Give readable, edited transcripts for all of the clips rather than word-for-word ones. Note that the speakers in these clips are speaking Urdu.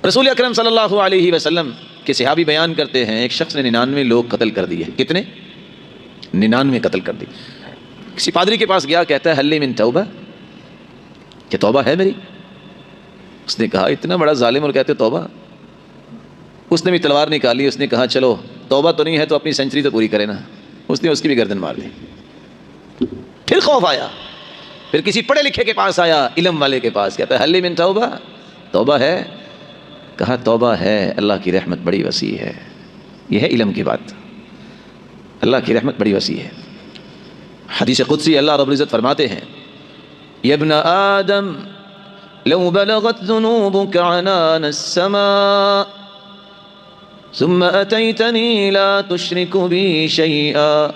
رسول اکرم صلی اللہ علیہ وسلم کے صحابی بیان کرتے ہیں ایک شخص نے 99 لوگ قتل کر دیے. کتنے؟ 99 قتل کر دی. کسی پادری کے پاس گیا, کہتا ہے حل من توبہ, کہ توبہ ہے میری؟ اس نے کہا اتنا بڑا ظالم اور کہتے توبہ. اس نے بھی تلوار نکالی, اس نے کہا چلو توبہ تو نہیں ہے تو اپنی سینچری تو پوری کرے نا. اس نے اس کی بھی گردن مار دی. پھر خوف آیا, پھر کسی پڑھے لکھے کے پاس آیا, علم والے کے پاس, کہتا ہے حل من توبہ, توبہ ہے؟ کہا توبہ ہے, اللہ کی رحمت بڑی وسیع ہے. یہ ہے علم کی بات, اللہ کی رحمت بڑی وسیع ہے. حدیث قدسی اللہ رب العزت فرماتے ہیں یا ابن آدم لو بلغت ذنوبك عنان السماء ثم أتيتني لا تشرك بي شيئا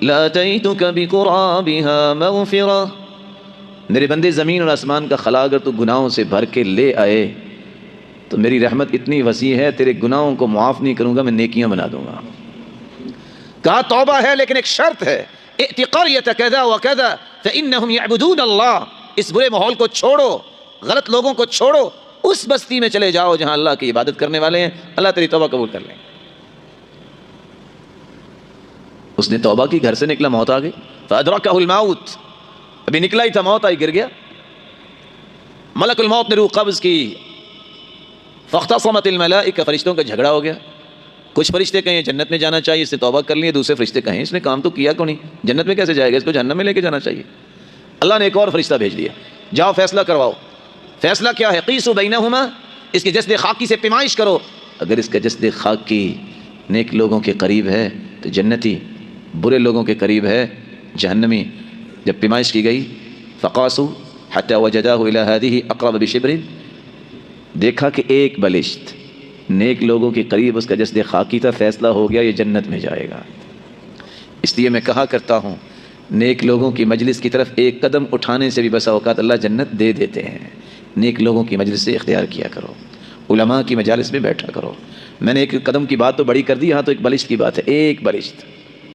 لأتيتك بقرابها مغفرة. میرے بندے زمین اور آسمان کا خلا اگر تو گناہوں سے بھر کے لے آئے تو میری رحمت اتنی وسیع ہے تیرے گناہوں کو معاف نہیں کروں گا, میں نیکیاں بنا دوں گا. کہا توبہ ہے لیکن ایک شرط ہے, ائت قریۃ کذا وکذا فانہم یعبدون اللہ. اس برے ماحول کو چھوڑو, غلط لوگوں کو چھوڑو, اس بستی میں چلے جاؤ جہاں اللہ کی عبادت کرنے والے ہیں, اللہ تیری توبہ قبول کر لیں. اس نے توبہ کی, گھر سے نکلا, موت آ گئی. فادرکہ الموت, ابھی نکلا ہی تھا, موت آئی, گر گیا. ملک الموت نے روح قبض کی. فاختصمت الملائکہ, فرشتوں کا جھگڑا ہو گیا. کچھ فرشتے کہیں جنت میں جانا چاہیے, اس نے توبہ کر لی. دوسرے فرشتے کہیں اس نے کام تو کیا کیوں نہیں, جنت میں کیسے جائے گا, اس کو جہنم میں لے کے جانا چاہیے. اللہ نے ایک اور فرشتہ بھیج دیا, جاؤ فیصلہ کرواؤ. فیصلہ کیا ہے؟ قیسوا بینہما, اس کے جسد خاکی سے پیمائش کرو. اگر اس کا جسد خاکی نیک لوگوں کے قریب ہے تو جنتی, برے لوگوں کے قریب ہے جہنمی. جب پیمائش کی گئی فقاسوا حتی وجداہ الی ہذہ اقرب بشبر, دیکھا کہ ایک بلشت نیک لوگوں کے قریب اس کا جسد خاکی تھا, فیصلہ ہو گیا یہ جنت میں جائے گا. اس لیے میں کہا کرتا ہوں نیک لوگوں کی مجلس کی طرف ایک قدم اٹھانے سے بھی بسا اوقات اللہ جنت دے دیتے ہیں. نیک لوگوں کی مجلس سے اختیار کیا کرو, علماء کی مجالس میں بیٹھا کرو. میں نے ایک قدم کی بات تو بڑی کر دی, یہاں تو ایک بلشت کی بات ہے, ایک بلشت.